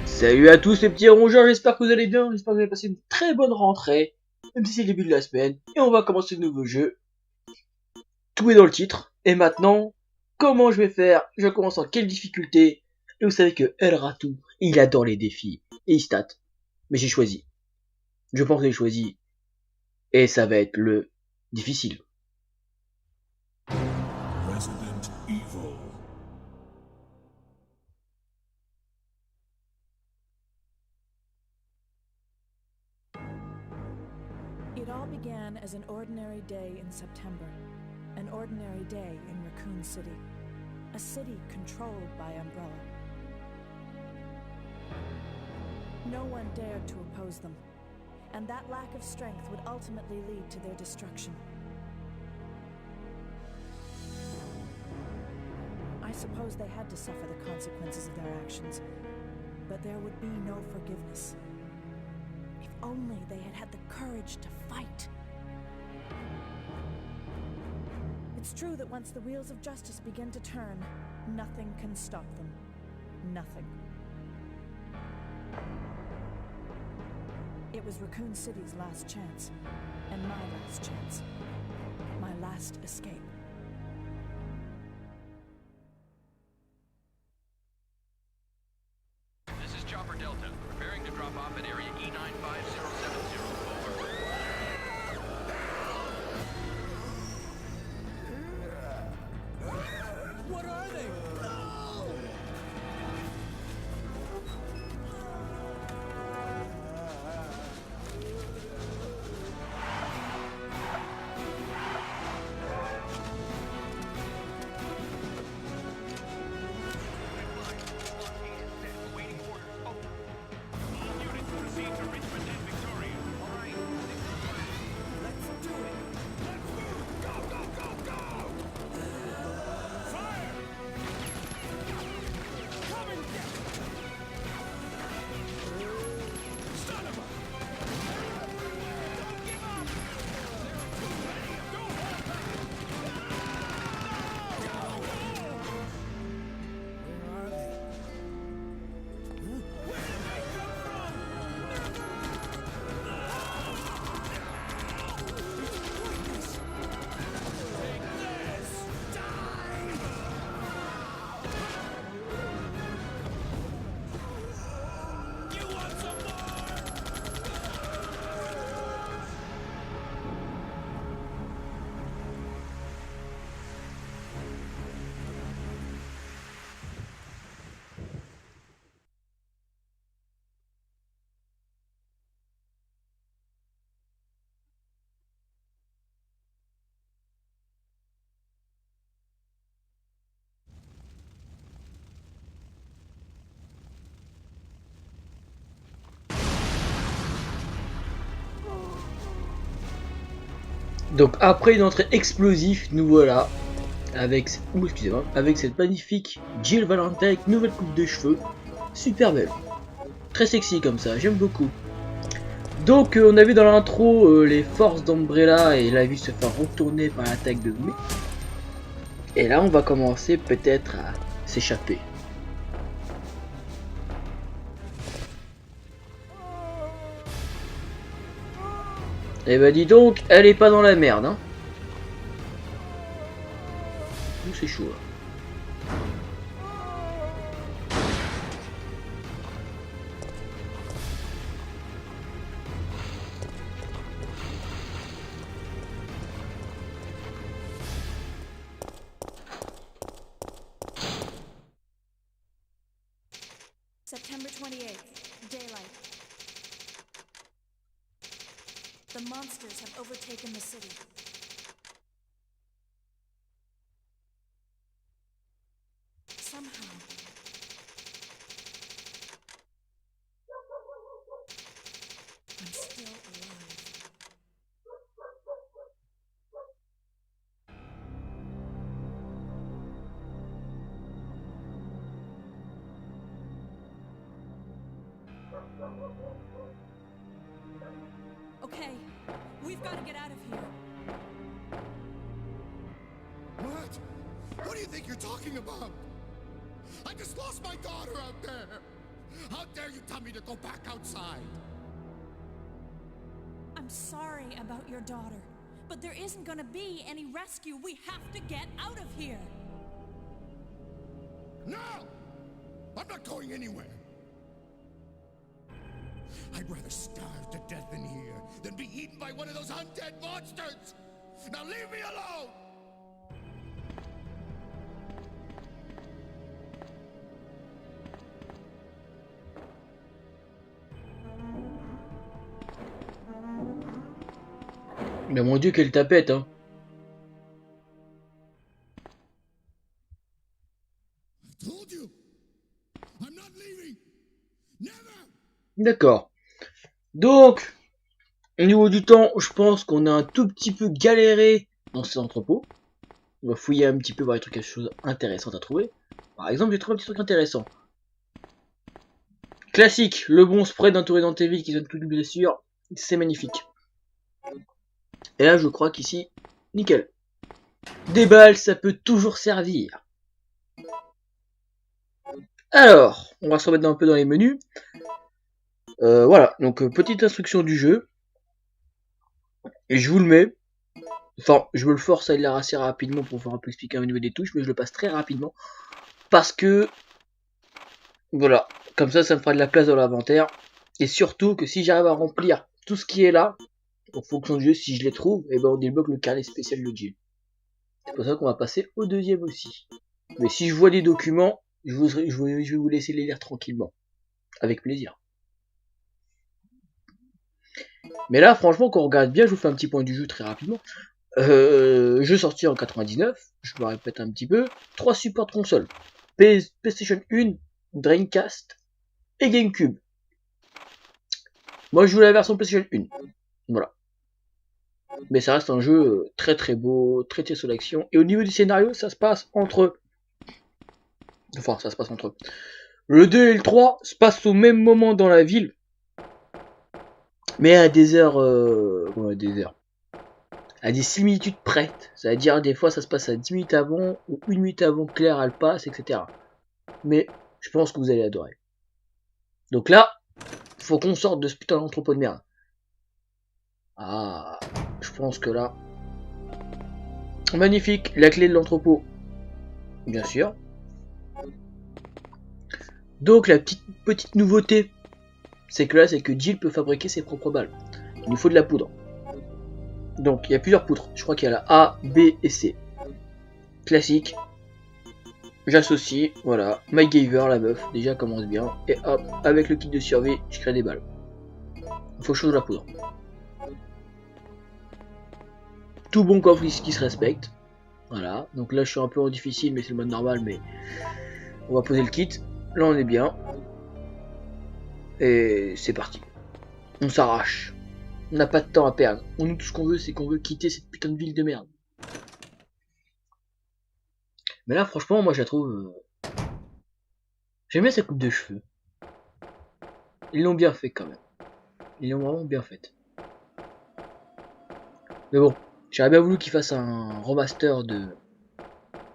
Salut à tous les petits rongeurs, j'espère que vous allez bien, j'espère que vous avez passé une très bonne rentrée, même si c'est le début de la semaine, et on va commencer le nouveau jeu. Tout est dans le titre, et maintenant, comment je vais faire? Je commence en quelle difficulté? Et vous savez que El Ratou, il adore les défis, et il stat. Mais j'ai choisi. Je pense que j'ai choisi, et ça va être le difficile. Resident Evil. It all began as an ordinary day in September. An ordinary day in Raccoon City. A city controlled by Umbrella. No one dared to oppose them, and that lack of strength would ultimately lead to their destruction. I suppose they had to suffer the consequences of their actions, but there would be no forgiveness. If only they had had the courage to fight. It's true that once the wheels of justice begin to turn, nothing can stop them. Nothing. It was Raccoon City's last chance, and my last chance. My last escape. This is Chopper Delta, preparing to drop off at area E95070. Over. What are they? Waiting orders. Over. All units proceed to Richmond and Victoria. All right. Let's do it. Let's move. Go, go, go, go. Fire. Come and get it. Son of a. Don't give up. Go hard. Go. Where are they? Where did they come from? Take this! Die! You want some more? Donc après une entrée explosive, nous voilà avec, avec cette magnifique Jill Valentine avec nouvelle coupe de cheveux, super belle, très sexy comme ça, j'aime beaucoup. Donc on a vu dans l'intro les forces d'Umbrella et la vie se faire retourner par l'attaque de May. Et là on va commencer peut-être à s'échapper. Et bah dis donc, elle est pas dans la merde hein. Ouh, c'est chaud là. September 28th, daylight. The monsters have overtaken the city. Somehow, I'm still alive. Okay, we've got to get out of here. What? What do you think you're talking about? I just lost my daughter out there. How dare you tell me to go back outside? I'm sorry about your daughter, but there isn't gonna be any rescue. We have to get out of here. No! I'm not going anywhere. I'd rather starve to death in here than be eaten by one of those undead monsters. Now leave me alone! Mais mon dieu, quelle tapette, hein. I told you. I'm not leaving. Never. D'accord. Donc, au niveau du temps, je pense qu'on a un tout petit peu galéré dans ces entrepôts. On va fouiller un petit peu, voir quelque chose d'intéressant à trouver. Par exemple, j'ai trouvé un petit truc intéressant. Classique, le bon spray d'un tour Resident Evil qui donne toute une blessure. C'est magnifique. Et là, je crois qu'ici, nickel. Des balles, ça peut toujours servir. Alors, on va se remettre un peu dans les menus. Voilà, donc petite instruction du jeu. Et je vous le mets. Enfin, je me le force à lire assez rapidement pour pouvoir un peu expliquer au niveau des touches, mais je le passe très rapidement. Parce que, voilà, comme ça me fera de la place dans l'inventaire. Et surtout que si j'arrive à remplir tout ce qui est là, en fonction du jeu, si je les trouve, et ben on débloque le carnet spécial de Jill. C'est pour ça qu'on va passer au deuxième aussi. Mais si je vois des documents, je vais vous laisser les lire tranquillement. Avec plaisir. Mais là, franchement, quand on regarde bien, je vous fais un petit point du jeu très rapidement. Jeu sorti en 99, je me répète un petit peu. 3 supports de console. PlayStation 1, Dreamcast et GameCube. Moi, je joue la version PlayStation 1. Voilà. Mais ça reste un jeu très très beau, très tiré sur l'action. Et au niveau du scénario, ça se passe entre... Enfin, ça se passe entre... Le 2 et le 3 se passent au même moment dans la ville. Mais à des heures... à des similitudes près. Ça veut dire des fois ça se passe à 10 minutes avant, ou 1 minute avant que Claire elle passe, etc. Mais je pense que vous allez adorer. Donc là, faut qu'on sorte de ce putain d'entrepôt de merde. Ah, je pense que là... Magnifique, la clé de l'entrepôt. Bien sûr. Donc la petite nouveauté, c'est que là, c'est que Jill peut fabriquer ses propres balles. Il nous faut de la poudre. Donc il y a plusieurs poutres. Je crois qu'il y a la A, B et C. Classique. J'associe, voilà. MacGyver, la meuf, déjà commence bien. Et hop, avec le kit de survie, je crée des balles. Il faut changer la poudre. Tout bon coffre qui se respecte. Voilà. Donc là, je suis un peu en difficile, mais c'est le mode normal. Mais on va poser le kit. Là, on est bien. Et c'est parti. On s'arrache. On n'a pas de temps à perdre. Nous, tout ce qu'on veut, c'est qu'on veut quitter cette putain de ville de merde. Mais là, franchement, moi, je la trouve... J'aime bien sa coupe de cheveux. Ils l'ont bien fait, quand même. Ils l'ont vraiment bien fait. Mais bon, j'aurais bien voulu qu'ils fassent un remaster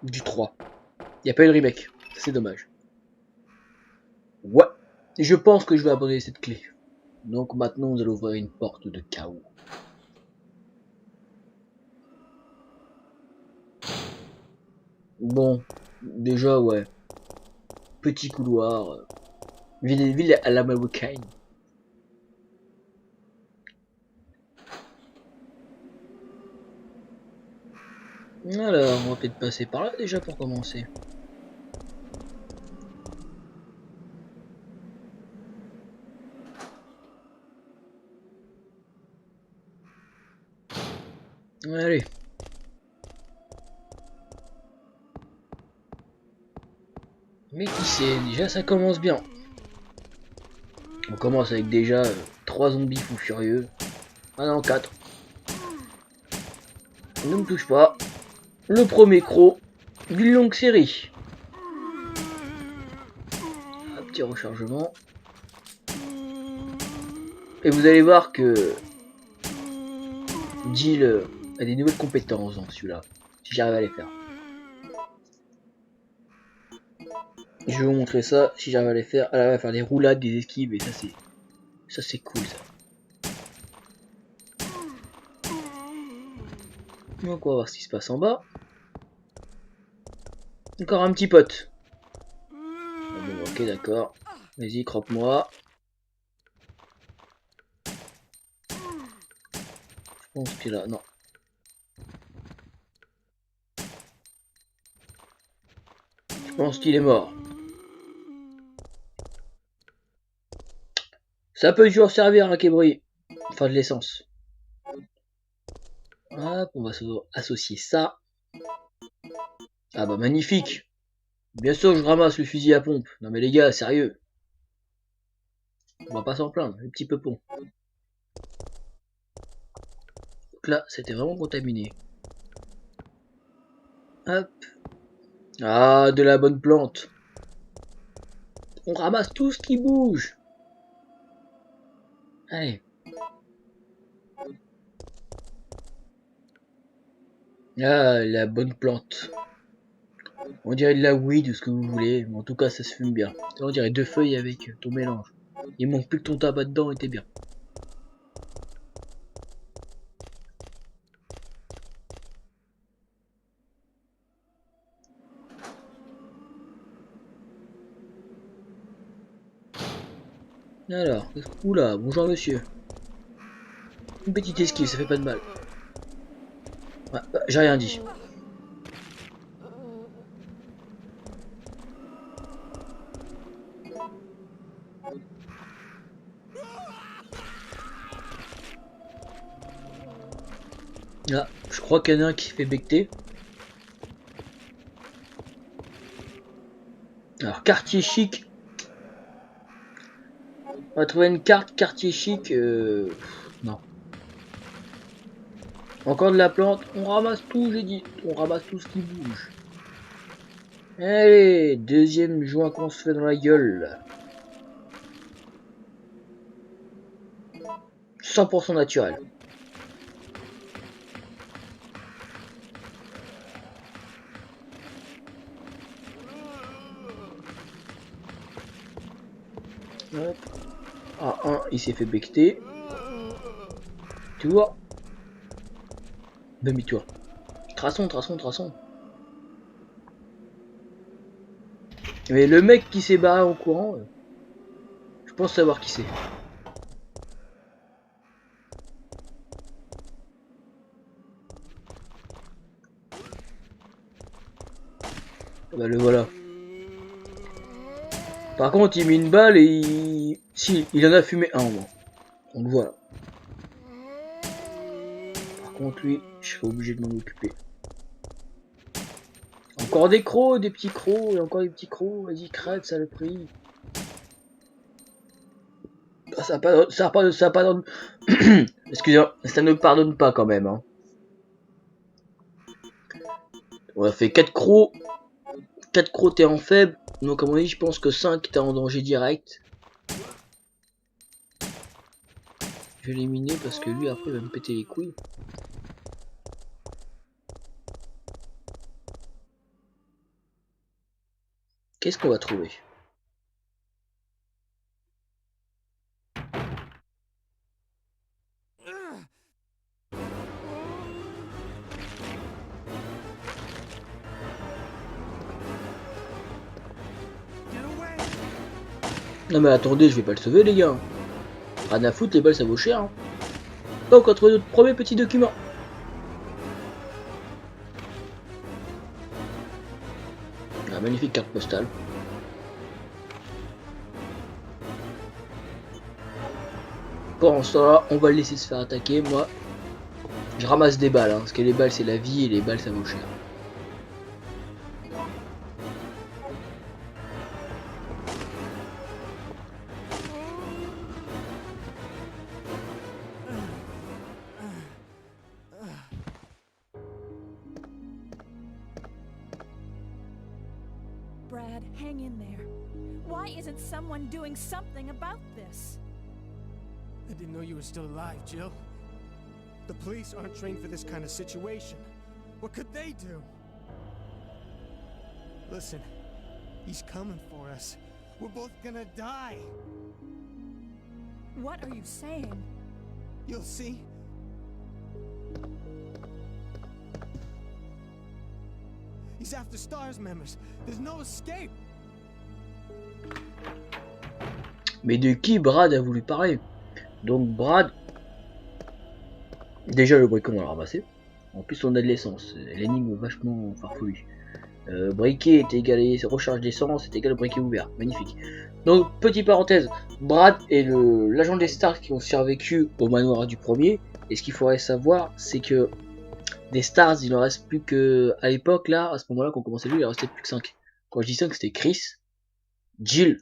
du 3. Il n'y a pas eu de remake. C'est dommage. Ouais. Et je pense que je vais abandonner cette clé. Donc maintenant, nous allons ouvrir une porte de chaos. Bon, déjà, ouais. Petit couloir. Ville à la américaine. Alors, on va peut-être passer par là déjà pour commencer. Allez. Mais qui sait, déjà ça commence bien. On commence avec déjà 3 zombies fous furieux. Ah non, 4. Ne me touche pas. Le premier croc d'une longue série. Un petit rechargement. Et vous allez voir que Jill a des nouvelles compétences dans celui-là, si j'arrive à les faire. Je vais vous montrer ça, si j'arrive à les faire. Elle va faire des roulades, des esquives, et ça c'est cool ça. Donc on va voir ce qui se passe en bas. Encore un petit pote. Ah bon, ok, d'accord. Vas-y, croque-moi. Je pense qu'il a... Non. Je pense qu'il est mort. Ça peut toujours servir un kébri. Enfin, de l'essence. Hop, on va associer ça. Ah bah magnifique. Bien sûr je ramasse le fusil à pompe. Non mais les gars, sérieux. On va pas s'en plaindre, les petits peupons. Donc là, c'était vraiment contaminé. Hop. Ah, de la bonne plante. On ramasse tout ce qui bouge. Allez. Ah, la bonne plante. On dirait de la weed ou ce que vous voulez, mais en tout cas ça se fume bien. On dirait 2 feuilles avec ton mélange. Il manque plus que ton tabac dedans et t'es bien. Alors, oula, bonjour monsieur. Une petite esquive, ça fait pas de mal. Ouais, bah, j'ai rien dit. Là, je crois qu'il y en a un qui fait becter. Alors, quartier chic. On va trouver une carte quartier chic. Non. Encore de la plante. On ramasse tout, j'ai dit. On ramasse tout ce qui bouge. Allez, deuxième joint qu'on se fait dans la gueule. 100% naturel. Hop. Ah, un, il s'est fait becter. Tu vois? Demi-tour. Traçons. Mais le mec qui s'est barré en courant, je pense savoir qui c'est. Bah le voilà. Par contre, il met une balle et il... Si, il en a fumé un, moi. On le voit là. Par contre, lui, je serai obligé de m'en occuper. Encore des crocs, des petits crocs, et encore des petits crocs. Vas-y, crève, saloperie. Ah, ça pardonne. Excusez-moi, ça ne pardonne pas quand même. Hein. On a fait 4 crocs. 4 crocs, t'es en faible. Donc, à mon avis, je pense que 5, t'es en danger direct. Je vais l'éliminer parce que lui, après, il va me péter les couilles. Qu'est-ce qu'on va trouver? Non mais attendez, je vais pas le sauver les gars. Rien à foutre, les balles ça vaut cher. Hein. Donc on trouve notre premier petit document. La magnifique carte postale. Pour ce temps-là, on va le laisser se faire attaquer. Moi, je ramasse des balles. Hein, parce que les balles c'est la vie et les balles ça vaut cher. Brad, hang in there. Why isn't someone doing something about this? I didn't know you were still alive, Jill. The police aren't trained for this kind of situation. What could they do? Listen, he's coming for us. We're both gonna die. What are you saying? You'll see. He's after STARS members. There's no escape. Mais de qui Brad a voulu parler? Donc Brad, déjà le briquet on l'a ramassé. En plus on a de l'essence. L'énigme vachement farfelue. Briquet est égalé recharge d'essence est égal briquet ouvert. Magnifique. Donc petite parenthèse, Brad est l'agent des Stars qui ont survécu au manoir du premier. Et ce qu'il faudrait savoir, c'est que des Stars, il en reste plus que à l'époque là, à ce moment-là qu'on commençait à jouer, il en restait plus que 5. Quand je dis 5, c'était Chris, Jill,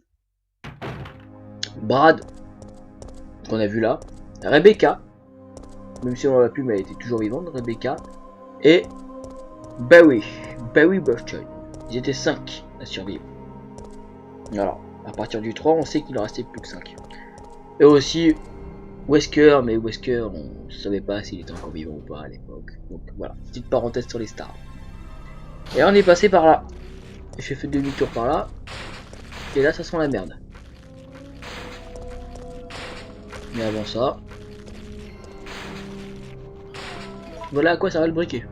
Brad, qu'on a vu là, Rebecca, même si on l'a plus mais elle était toujours vivante, Rebecca, et Barry Bushton. Ils étaient 5 à survivre. Alors, à partir du 3, on sait qu'il en restait plus que 5. Et aussi Wesker, mais Wesker, on ne savait pas s'il était encore vivant ou pas à l'époque. Donc voilà, petite parenthèse sur les Stars. Et là, on est passé par là. J'ai fait demi-tour par là. Et là, ça sent la merde. Mais avant ça, voilà à quoi ça va le briquet.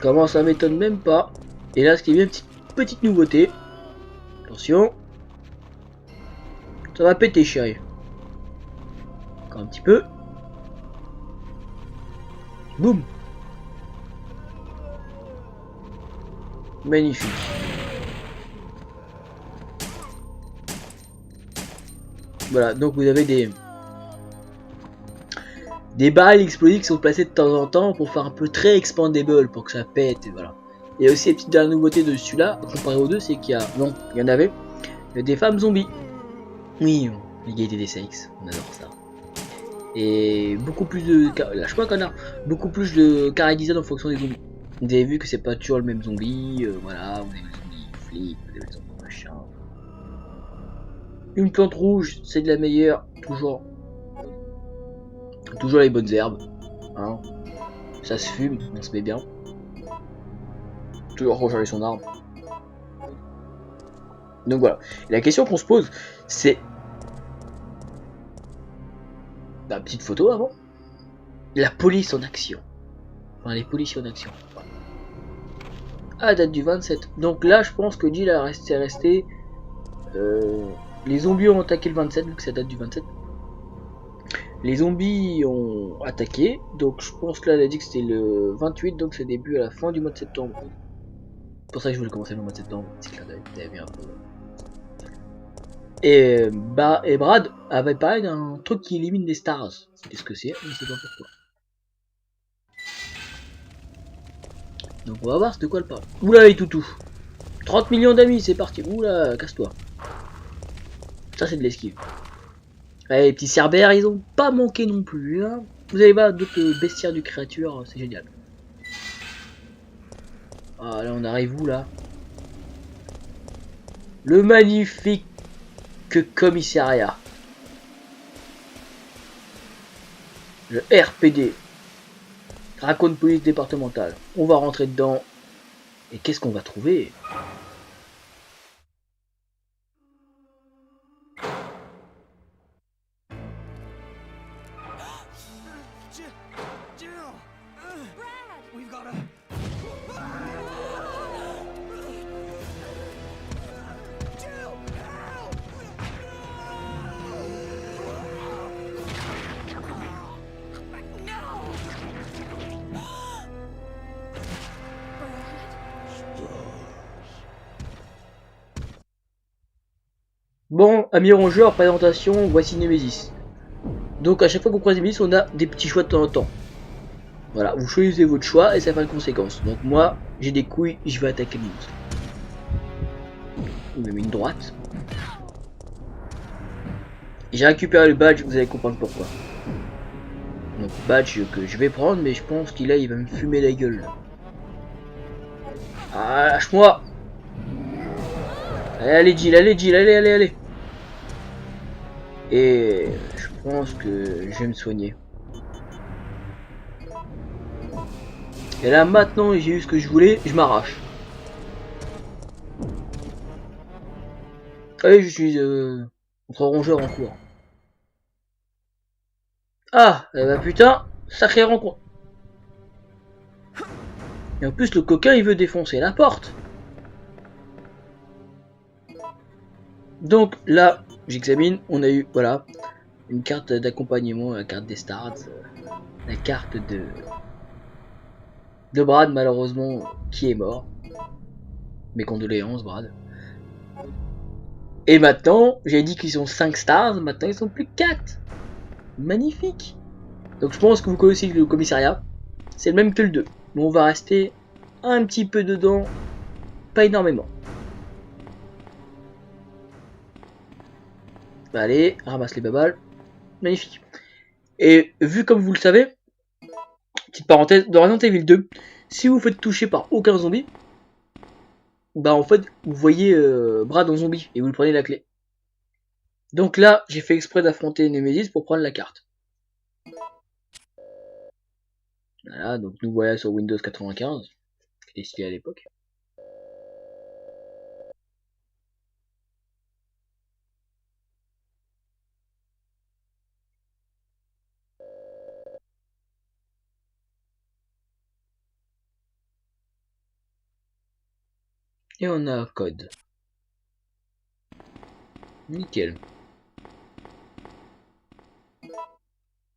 Comment ça m'étonne même pas. Et là, ce qui est bien, petite nouveauté. Attention. Ça va péter, chérie. Encore un petit peu. Boum. Magnifique. Voilà, donc vous avez des balles explosives qui sont placées de temps en temps pour faire un peu très expandable, pour que ça pète, et voilà. Et aussi la petite dernière nouveauté de celui-là, comparé aux deux, c'est qu'il y a, non, il y en avait, des femmes zombies. Oui, l'égalité des sexes, on adore ça. Et beaucoup plus de, lâche pas connard, beaucoup plus de carré design en fonction des zombies. Vous avez vu que c'est pas toujours le même zombie, voilà, vous avez le zombie flic, vous avez le zombie machin. Une plante rouge, c'est de la meilleure, toujours les bonnes herbes, hein. Ça se fume, on se met bien. Toujours recharger son arme. Donc voilà. Et la question qu'on se pose, c'est la petite photo avant. La police en action. Enfin, les policiers en action. Ah, date du 27. Donc là, je pense que Jill a resté. Les zombies ont attaqué le 27, vu que ça date du 27. Les zombies ont attaqué, donc je pense que là elle a dit que c'était le 28, donc c'est début à la fin du mois de septembre. C'est pour ça que je voulais commencer le mois de septembre, c'est clair, t'avais vu un peu. Et Brad avait parlé d'un truc qui élimine des stars. Qu'est-ce que c'est? Je ne sais pas pourquoi. Donc on va voir de quoi elle parle. Oula les toutous. 30 millions d'amis, c'est parti. Oula, casse-toi. Ça c'est de l'esquive. Ouais, les petits cerbères, ils ont pas manqué non plus. Hein. Vous allez voir d'autres bestiaires du créature, c'est génial. Ah là on arrive où là? Le magnifique commissariat. Le RPD. Raccoon Police départementale. On va rentrer dedans. Et qu'est-ce qu'on va trouver? Bon, amis rongeurs, présentation, voici Nemesis. Donc à chaque fois que vous prenez Nemesis, on a des petits choix de temps en temps. Voilà, vous choisissez votre choix et ça fait une conséquence. Donc moi, j'ai des couilles, je vais attaquer le monstre. Ou même une droite. J'ai récupéré le badge, vous allez comprendre pourquoi. Donc badge que je vais prendre, mais je pense qu'il va me fumer la gueule. Ah, lâche-moi! Allez Jill, allez Jill, allez. Et je pense que je vais me soigner. Et là maintenant j'ai eu ce que je voulais, je m'arrache. Allez, je suis contre rongeur en cours. Ah, eh bah putain, sacrée rencontre. Et en plus le coquin il veut défoncer la porte. Donc là, j'examine, on a eu, voilà, une carte d'accompagnement, la carte des stars, la carte de Brad malheureusement qui est mort. Mes condoléances Brad. Et maintenant, j'ai dit qu'ils sont 5 stars, maintenant ils sont plus que 4. Magnifique. Donc je pense que vous connaissez le commissariat. C'est le même que le 2. Mais on va rester un petit peu dedans, pas énormément. Allez, ramasse les babales. Magnifique. Et vu comme vous le savez, petite parenthèse, dans Resident Evil 2, si vous faites toucher par aucun zombie, bah en fait, vous voyez Brad en zombie et vous lui prenez la clé. Donc là, j'ai fait exprès d'affronter Nemesis pour prendre la carte. Voilà, donc nous voilà sur Windows 95, qui était stylé à l'époque. Et on a un code. Nickel.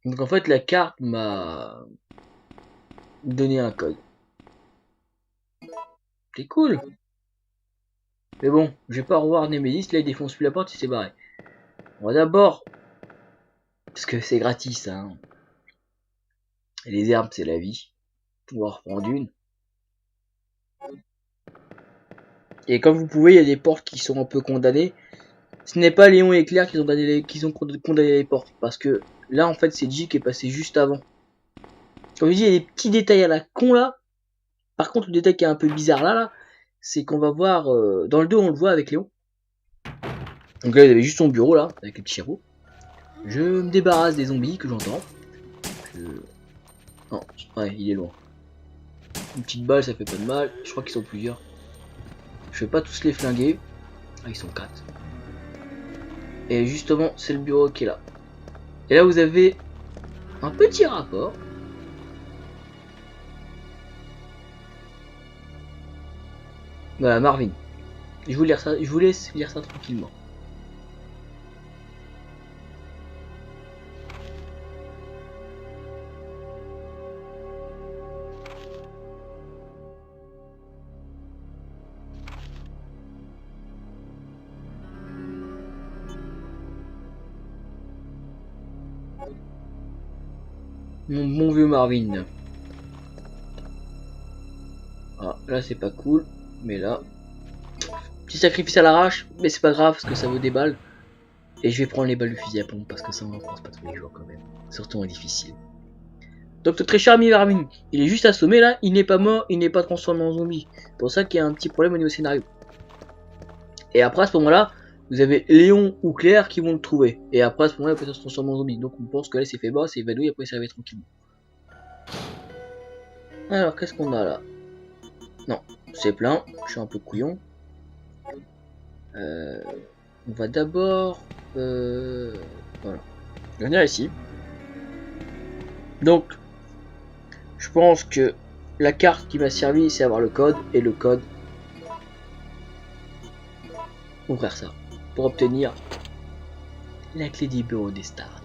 Donc en fait la carte m'a donné un code. C'est cool. Mais bon, je vais pas revoir Nemesis, là il défonce plus la porte, il s'est barré. On va d'abord, parce que c'est gratis hein. Et les herbes c'est la vie. On va reprendre une. Et comme vous pouvez, il y a des portes qui sont un peu condamnées. Ce n'est pas Léon et Claire qui ont condamné les portes. Parce que là, en fait, c'est J qui est passé juste avant. Comme je dis, il y a des petits détails à la con là. Par contre, le détail qui est un peu bizarre là, c'est qu'on va voir... dans le 2, on le voit avec Léon. Donc là, il avait juste son bureau là, avec les petits roues. Je me débarrasse des zombies que j'entends. Non, ouais, il est loin. Une petite balle, ça fait pas de mal. Je crois qu'ils sont plusieurs. Je vais pas tous les flinguer. Ah, ils sont 4. Et justement, c'est le bureau qui est là. Et là, vous avez un petit rapport. Voilà, Marvin. Je vous laisse lire ça tranquillement. Mon bon vieux Marvin. Ah, là c'est pas cool. Mais là... Petit sacrifice à l'arrache. Mais c'est pas grave parce que ça vaut des balles. Et je vais prendre les balles du fusil à pompe parce que ça on en pense pas tous les jours quand même. Surtout en difficile. Donc notre très cher ami Marvin, il est juste assommé là. Il n'est pas mort, il n'est pas transformé en zombie. C'est pour ça qu'il y a un petit problème au niveau scénario. Et après à ce moment-là, vous avez Léon ou Claire qui vont le trouver. Et après à ce moment-là, il peut se transformer en zombie. Donc on pense que là c'est fait bas, c'est évanoui, après ça va être tranquillement. Alors qu'est-ce qu'on a là? Non, c'est plein, je suis un peu couillon. On va d'abord... voilà. Je vais venir ici. Donc, je pense que la carte qui m'a servi, c'est avoir le code. Et le code... Ouvrir ça. Pour obtenir la clé du bureau des stars.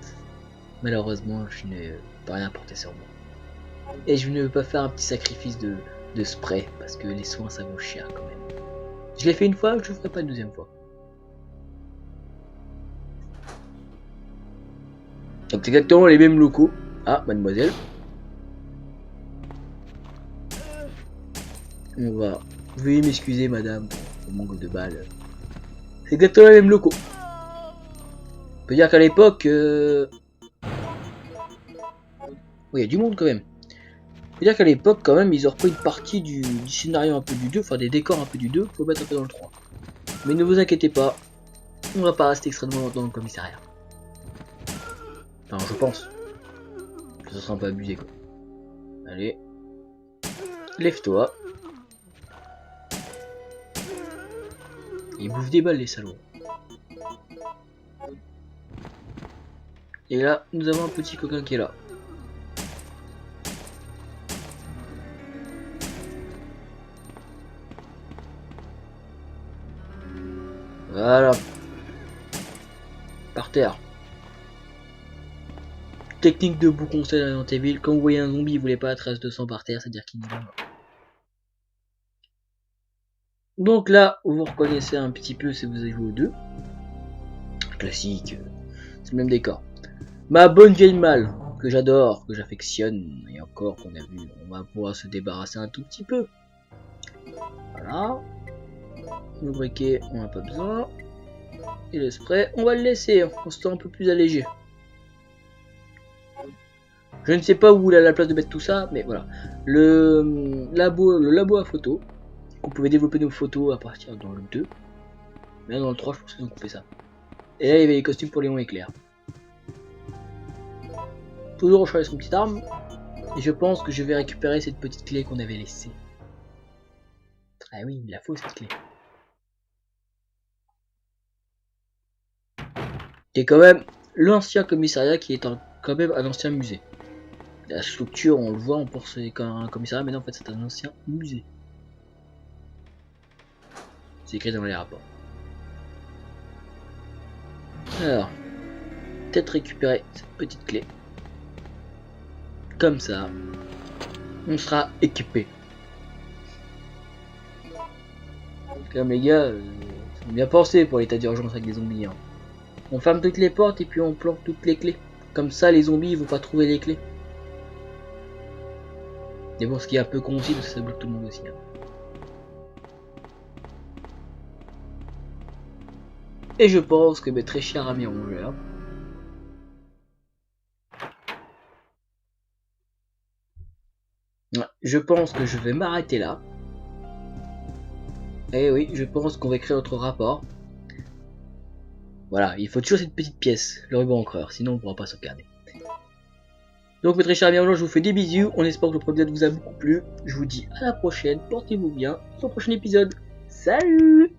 Malheureusement, je n'ai pas rien porté sur moi. Et je ne veux pas faire un petit sacrifice de spray. Parce que les soins, ça vaut cher quand même. Je l'ai fait une fois, je ne le ferai pas une deuxième fois. Donc c'est exactement les mêmes locaux. Ah, mademoiselle. On va... Veuillez m'excuser, madame, pour mon manque de balles. C'est exactement les mêmes locaux. On peut dire qu'à l'époque... Oui, il y a du monde quand même. On peut dire qu'à l'époque, quand même, ils ont repris une partie du scénario un peu du 2, enfin des décors un peu du 2, faut mettre un peu dans le 3. Mais ne vous inquiétez pas, on va pas rester extrêmement longtemps dans le commissariat. Enfin, je pense. Ça sera un peu abusé, quoi. Allez. Lève-toi. Ils bouffent des balles, les salauds. Et là, nous avons un petit coquin qui est là. Voilà. Par terre. Technique de bout conseil dans tes villes. Quand vous voyez un zombie, vous voulez pas la trace de sang par terre, c'est-à-dire qu'il est mort. Donc là, vous reconnaissez un petit peu si vous avez joué aux deux. Classique. C'est le même décor. Ma bonne vieille malle, que j'adore, que j'affectionne, et encore qu'on a vu, on va pouvoir se débarrasser un tout petit peu. Voilà. Le briquet, on n'a pas besoin. Et le spray, on va le laisser, on se sent un peu plus allégé. Je ne sais pas où il a la place de mettre tout ça, mais voilà. Le labo à photo. Vous pouvez développer nos photos à partir dans le 2. Mais dans le 3, je pense qu'ils ont coupé ça. Et là, il y avait les costumes pour Léon Éclair. Toujours recharger son petite arme. Et je pense que je vais récupérer cette petite clé qu'on avait laissée. Ah oui, il la faut cette clé. C'est quand même l'ancien commissariat qui est quand même un ancien musée. La structure, on le voit, on pense que c'est un commissariat, mais non, en fait, c'est un ancien musée. C'est écrit dans les rapports. Alors, peut-être récupérer cette petite clé. Comme ça, on sera équipé. Comme les gars, ils ont bien pensé pour l'état d'urgence avec les zombies. Hein. On ferme toutes les portes et puis on plante toutes les clés. Comme ça, les zombies ils vont pas trouver les clés. Mais bon, ce qui est un peu con aussi, parce que ça bloque tout le monde aussi. Hein. Et je pense que mes très chers amis rongeurs, je pense que je vais m'arrêter là. Et oui, je pense qu'on va écrire notre rapport. Voilà, il faut toujours cette petite pièce, le ruban encreur, sinon on ne pourra pas sauvegarder. Donc mes très chers amis rongeurs, je vous fais des bisous. On espère que le premier épisode vous a beaucoup plu. Je vous dis à la prochaine, portez-vous bien, au prochain épisode. Salut!